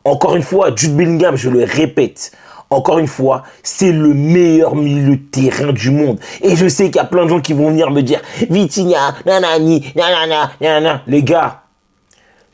Encore une fois, Jude Bellingham, je le répète, encore une fois, c'est le meilleur milieu de terrain du monde. Et je sais qu'il y a plein de gens qui vont venir me dire « Vitinha, nanani, nanana, nanana ». Les gars,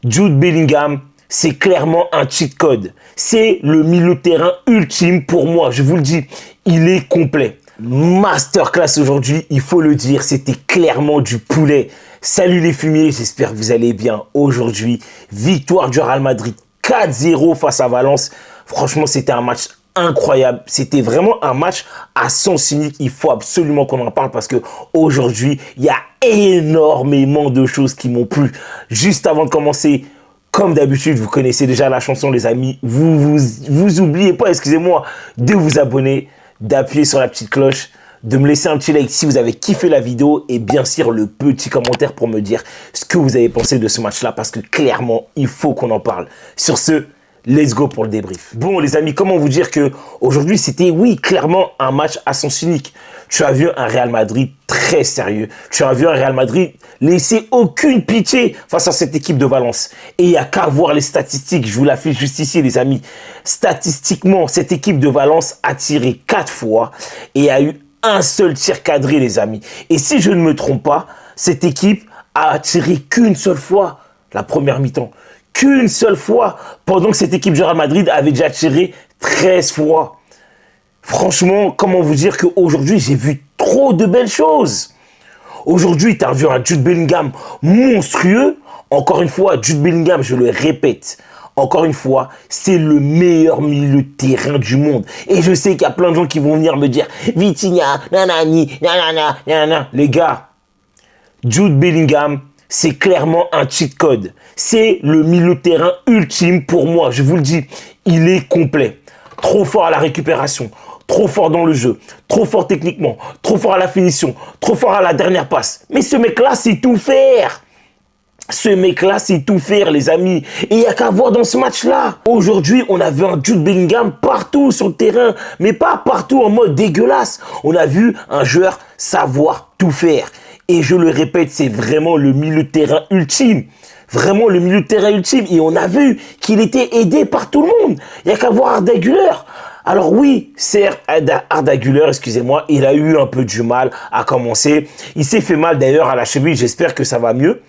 Jude Bellingham, c'est clairement un cheat code. C'est le milieu de terrain ultime pour moi. Je vous le dis, il est complet. Masterclass aujourd'hui, il faut le dire, c'était clairement du poulet. Salut les fumiers, j'espère que vous allez bien. Aujourd'hui, victoire du Real Madrid 4-0 face à Valence. Franchement, c'était un match incroyable. C'était vraiment un match à sens unique. Il faut absolument qu'on en parle parce que aujourd'hui, il y a énormément de choses qui m'ont plu. Juste avant de commencer, comme d'habitude, vous connaissez déjà la chanson, les amis. Vous oubliez pas, excusez-moi, de vous abonner, d'appuyer sur la petite cloche, de me laisser un petit like si vous avez kiffé la vidéo et bien sûr le petit commentaire pour me dire ce que vous avez pensé de ce match-là parce que clairement, il faut qu'on en parle. Sur ce, let's go pour le débrief. Bon les amis, comment vous dire que aujourd'hui c'était oui clairement un match à sens unique. Tu as vu un Real Madrid très sérieux. Tu as vu un Real Madrid laisser aucune pitié face à cette équipe de Valence. Et il n'y a qu'à voir les statistiques. Je vous l'affiche juste ici les amis. Statistiquement, cette équipe de Valence a tiré 4 fois et a eu un seul tir cadré les amis. Et si je ne me trompe pas, cette équipe a tiré qu'une seule fois la première mi-temps. Qu'une seule fois, pendant que cette équipe du Real Madrid avait déjà tiré 13 fois. Franchement, comment vous dire qu'aujourd'hui, j'ai vu trop de belles choses. Aujourd'hui, tu as vu un Jude Bellingham monstrueux. Encore une fois, Jude Bellingham, je le répète, encore une fois, c'est le meilleur milieu de terrain du monde. Et je sais qu'il y a plein de gens qui vont venir me dire « Vitinha, nanani, nanana, nanana ». Les gars, Jude Bellingham, c'est clairement un cheat code. C'est le milieu de terrain ultime pour moi. Je vous le dis, il est complet. Trop fort à la récupération, trop fort dans le jeu, trop fort techniquement, trop fort à la finition, trop fort à la dernière passe. Mais ce mec-là, c'est tout faire. Ce mec-là, c'est tout faire, les amis. Et il n'y a qu'à voir dans ce match-là. Aujourd'hui, on a vu un Jude Bellingham partout sur le terrain, mais pas partout en mode dégueulasse. On a vu un joueur savoir tout faire. Et je le répète, c'est vraiment le milieu de terrain ultime. Vraiment le milieu de terrain ultime. Et on a vu qu'il était aidé par tout le monde. Il n'y a qu'à voir Arda Güler. Alors oui, certes, Arda Güler, excusez-moi, il a eu un peu du mal à commencer. Il s'est fait mal d'ailleurs à la cheville. J'espère que ça va mieux.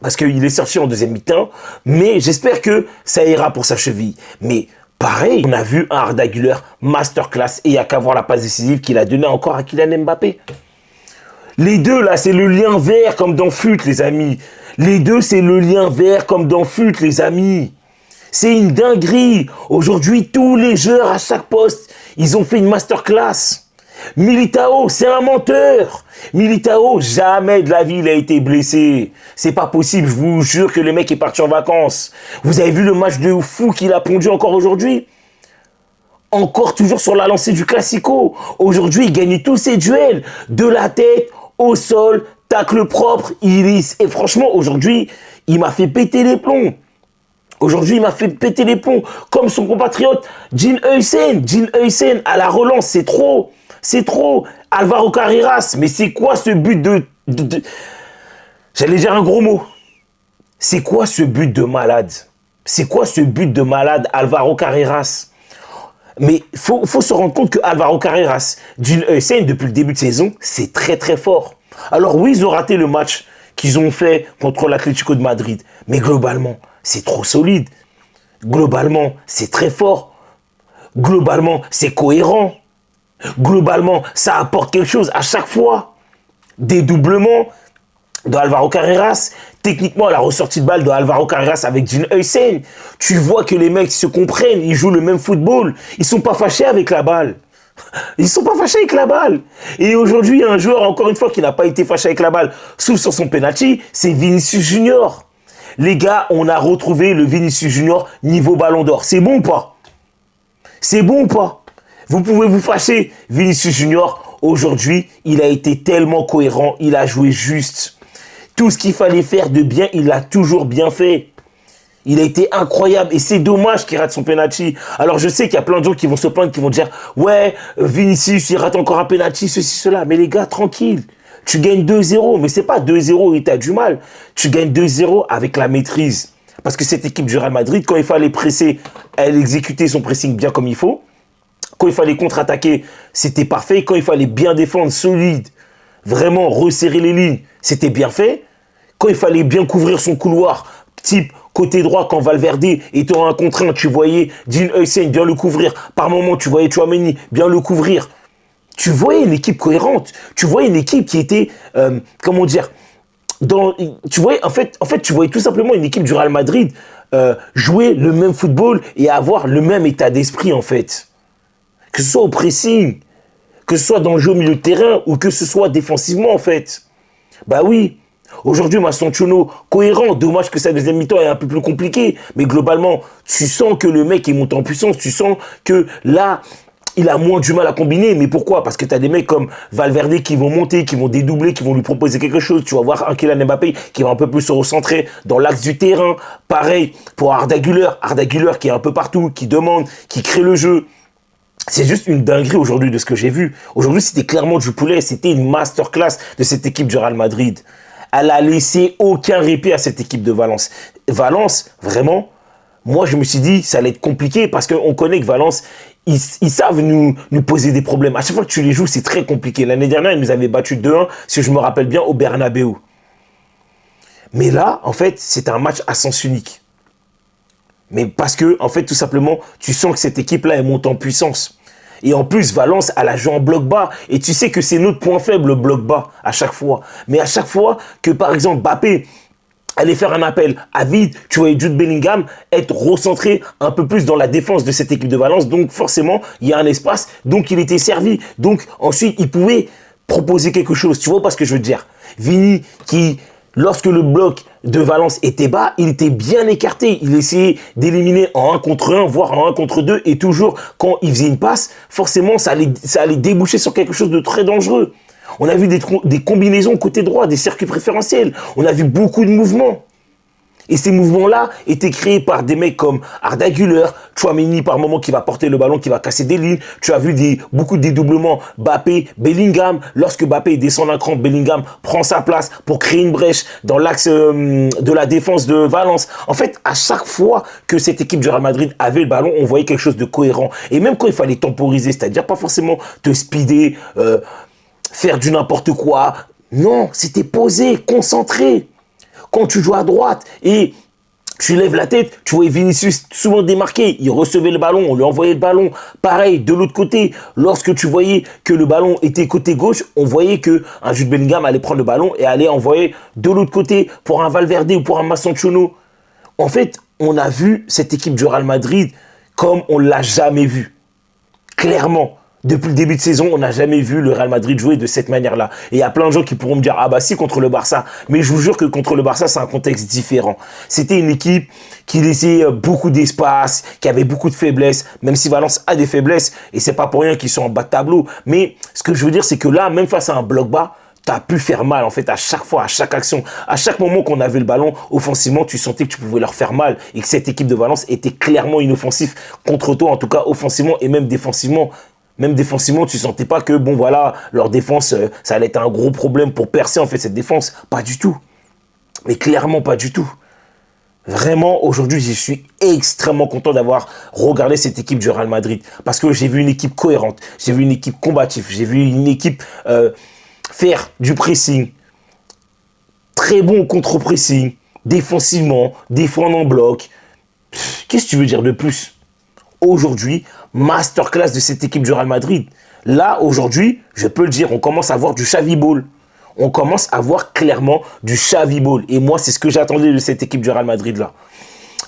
Parce qu'il est sorti en deuxième mi-temps. Mais j'espère que ça ira pour sa cheville. Mais pareil, on a vu un Arda Güler masterclass. Et il n'y a qu'à voir la passe décisive qu'il a donnée encore à Kylian Mbappé. Les deux, là, c'est le lien vert comme dans FUT, les amis. Les deux, c'est le lien vert comme dans FUT, les amis. C'est une dinguerie. Aujourd'hui, tous les joueurs à chaque poste, ils ont fait une masterclass. Militao, c'est un menteur. Militao, jamais de la vie, il a été blessé. C'est pas possible, je vous jure que le mec est parti en vacances. Vous avez vu le match de fou qu'il a pondu encore aujourd'hui? Encore toujours sur la lancée du Classico. Aujourd'hui, il gagne tous ses duels. De la tête, au sol, tacle propre, iris. Et franchement, aujourd'hui, il m'a fait péter les plombs. Aujourd'hui, il m'a fait péter les plombs. Comme son compatriote, Jean Huysen. Jean Huysen, à la relance, c'est trop. C'est trop. Alvaro Carreras, mais c'est quoi ce but de... J'allais dire un gros mot. C'est quoi ce but de malade? C'est quoi ce but de malade, Alvaro Carreras? Mais il faut se rendre compte que Alvaro Carreras, Jean Huysen, depuis le début de saison, c'est très très fort. Alors oui, ils ont raté le match qu'ils ont fait contre l'Atlético de Madrid. Mais globalement, c'est trop solide. Globalement, c'est très fort. Globalement, c'est cohérent. Globalement, ça apporte quelque chose à chaque fois. Dédoublement de Alvaro Carreras. Techniquement, la ressortie de balle de Alvaro Carreras avec Jean Huysen. Tu vois que les mecs se comprennent. Ils jouent le même football. Ils sont pas fâchés avec la balle. Ils sont pas fâchés avec la balle. Et aujourd'hui, il y a un joueur, encore une fois, qui n'a pas été fâché avec la balle, sauf sur son penalty, c'est Vinicius Junior. Les gars, on a retrouvé le Vinicius Junior niveau Ballon d'Or. C'est bon ou pas? C'est bon ou pas? Vous pouvez vous fâcher. Vinicius Junior, aujourd'hui, il a été tellement cohérent. Il a joué juste. Tout ce qu'il fallait faire de bien, il l'a toujours bien fait. Il a été incroyable et c'est dommage qu'il rate son penalty. Alors je sais qu'il y a plein de gens qui vont se plaindre, qui vont dire « Ouais, Vinicius, il rate encore un penalty, ceci, cela. » Mais les gars, tranquille. Tu gagnes 2-0, mais c'est pas 2-0 et tu as du mal. Tu gagnes 2-0 avec la maîtrise. Parce que cette équipe du Real Madrid, quand il fallait presser, elle exécutait son pressing bien comme il faut. Quand il fallait contre-attaquer, c'était parfait. Quand il fallait bien défendre, solide, vraiment resserrer les lignes, c'était bien fait. Quand il fallait bien couvrir son couloir, type côté droit, quand Valverde était en 1 contre 1, tu voyais Dean Huijsen bien le couvrir. Par moment, tu voyais Tchouaméni bien le couvrir. Tu voyais une équipe cohérente. Tu voyais une équipe qui était, comment dire, tu voyais, en fait, tu voyais tout simplement une équipe du Real Madrid jouer le même football et avoir le même état d'esprit, en fait. Que ce soit au pressing, que ce soit dans le jeu au milieu de terrain ou que ce soit défensivement, en fait. Bah oui. Aujourd'hui, Mastantuono, cohérent. Dommage que sa deuxième mi-temps est un peu plus compliquée. Mais globalement, tu sens que le mec est monté en puissance. Tu sens que là, il a moins du mal à combiner. Mais pourquoi? Parce que tu as des mecs comme Valverde qui vont monter, qui vont dédoubler, qui vont lui proposer quelque chose. Tu vas voir un Kylian Mbappé qui va un peu plus se recentrer dans l'axe du terrain. Pareil pour Arda Güler. Arda Güler qui est un peu partout, qui demande, qui crée le jeu. C'est juste une dinguerie aujourd'hui de ce que j'ai vu. Aujourd'hui, c'était clairement du poulet. C'était une masterclass de cette équipe du Real Madrid. Elle a laissé aucun répit à cette équipe de Valence. Valence, vraiment, moi, je me suis dit, ça allait être compliqué parce qu'on connaît que Valence, ils savent nous poser des problèmes. À chaque fois que tu les joues, c'est très compliqué. L'année dernière, ils nous avaient battu 2-1, si je me rappelle bien, au Bernabeu. Mais là, en fait, c'est un match à sens unique. Mais parce que, en fait, tout simplement, tu sens que cette équipe-là, elle monte en puissance. Et en plus, Valence, elle a joué en bloc bas. Et tu sais que c'est notre point faible, le bloc bas, à chaque fois. Mais à chaque fois que, par exemple, Mbappé allait faire un appel à vide, tu voyais Jude Bellingham être recentré un peu plus dans la défense de cette équipe de Valence. Donc, forcément, il y a un espace. Donc, il était servi. Donc, ensuite, il pouvait proposer quelque chose. Tu vois pas ce que je veux dire? Vini, qui... Lorsque le bloc de Valence était bas, il était bien écarté. Il essayait d'éliminer en 1 contre 1, voire en 1 contre 2. Et toujours, quand il faisait une passe, forcément, ça allait déboucher sur quelque chose de très dangereux. On a vu des combinaisons côté droit, des circuits préférentiels. On a vu beaucoup de mouvements. Et ces mouvements-là étaient créés par des mecs comme Arda Güler, Tchouaméni par moment qui va porter le ballon, qui va casser des lignes. Tu as vu beaucoup de dédoublements. Mbappé, Bellingham. Lorsque Mbappé descend d'un cran, Bellingham prend sa place pour créer une brèche dans l'axe de la défense de Valence. En fait, à chaque fois que cette équipe du Real Madrid avait le ballon, on voyait quelque chose de cohérent. Et même quand il fallait temporiser, c'est-à-dire pas forcément te speeder, faire du n'importe quoi. Non, c'était posé, concentré. Quand tu joues à droite et tu lèves la tête, tu vois Vinicius souvent démarqué, il recevait le ballon, on lui envoyait le ballon. Pareil, de l'autre côté, lorsque tu voyais que le ballon était côté gauche, on voyait que un Jude Bellingham allait prendre le ballon et allait envoyer de l'autre côté pour un Valverde ou pour un Mastantuono. En fait, on a vu cette équipe du Real Madrid comme on ne l'a jamais vu. Clairement. Depuis le début de saison, on n'a jamais vu le Real Madrid jouer de cette manière-là. Et il y a plein de gens qui pourront me dire, ah bah si, contre le Barça. Mais je vous jure que contre le Barça, c'est un contexte différent. C'était une équipe qui laissait beaucoup d'espace, qui avait beaucoup de faiblesses, même si Valence a des faiblesses, et c'est pas pour rien qu'ils sont en bas de tableau. Mais ce que je veux dire, c'est que là, même face à un bloc bas, t'as pu faire mal, en fait, à chaque fois, à chaque action, à chaque moment qu'on avait le ballon, offensivement, tu sentais que tu pouvais leur faire mal et que cette équipe de Valence était clairement inoffensive contre toi, en tout cas offensivement et même défensivement. Même défensivement, tu sentais pas que, bon voilà, leur défense, ça allait être un gros problème pour percer en fait cette défense. Pas du tout. Mais clairement pas du tout. Vraiment, aujourd'hui, je suis extrêmement content d'avoir regardé cette équipe du Real Madrid. Parce que j'ai vu une équipe cohérente, j'ai vu une équipe combative, j'ai vu une équipe faire du pressing, très bon contre-pressing, défensivement, défendre en bloc. Qu'est-ce que tu veux dire de plus? Aujourd'hui, masterclass de cette équipe du Real Madrid. Là, aujourd'hui, je peux le dire, on commence à voir du Xavi Ball. On commence à voir clairement du Xavi Ball. Et moi, c'est ce que j'attendais de cette équipe du Real Madrid-là.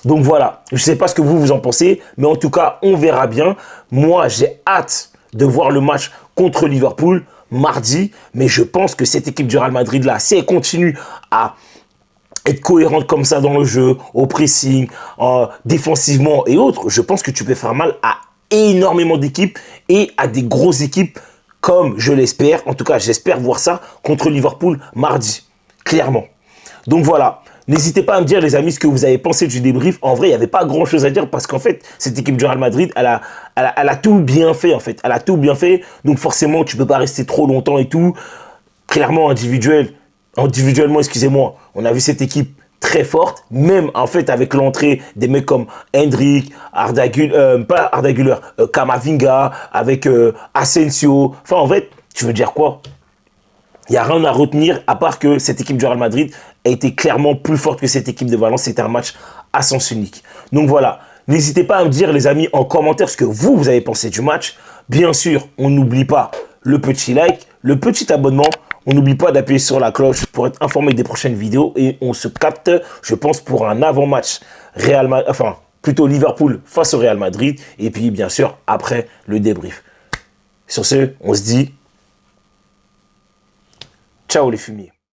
Donc voilà, je ne sais pas ce que vous en pensez, mais en tout cas, on verra bien. Moi, j'ai hâte de voir le match contre Liverpool mardi, mais je pense que cette équipe du Real Madrid-là, si elle continue à être cohérente comme ça dans le jeu, au pressing, défensivement et autres, je pense que tu peux faire mal à énormément d'équipes et à des grosses équipes comme je l'espère. En tout cas, j'espère voir ça contre Liverpool mardi, clairement. Donc voilà, n'hésitez pas à me dire les amis ce que vous avez pensé du débrief. En vrai, il n'y avait pas grand chose à dire parce qu'en fait, cette équipe du Real Madrid, elle a tout bien fait en fait. Elle a tout bien fait, donc forcément, tu ne peux pas rester trop longtemps et tout. Clairement, individuellement, excusez-moi, on a vu cette équipe très forte, même en fait avec l'entrée des mecs comme Hendrick, pas Arda Güler, Camavinga, avec Asensio. Enfin, en fait, tu veux dire quoi? Il n'y a rien à retenir à part que cette équipe du Real Madrid a été clairement plus forte que cette équipe de Valence. C'était un match à sens unique. Donc voilà, n'hésitez pas à me dire les amis en commentaire ce que vous avez pensé du match. Bien sûr, on n'oublie pas le petit like, le petit abonnement. On n'oublie pas d'appuyer sur la cloche pour être informé des prochaines vidéos. Et on se capte, je pense, pour un avant-match plutôt Liverpool face au Real Madrid. Et puis, bien sûr, après le débrief. Sur ce, on se dit ciao les fumiers.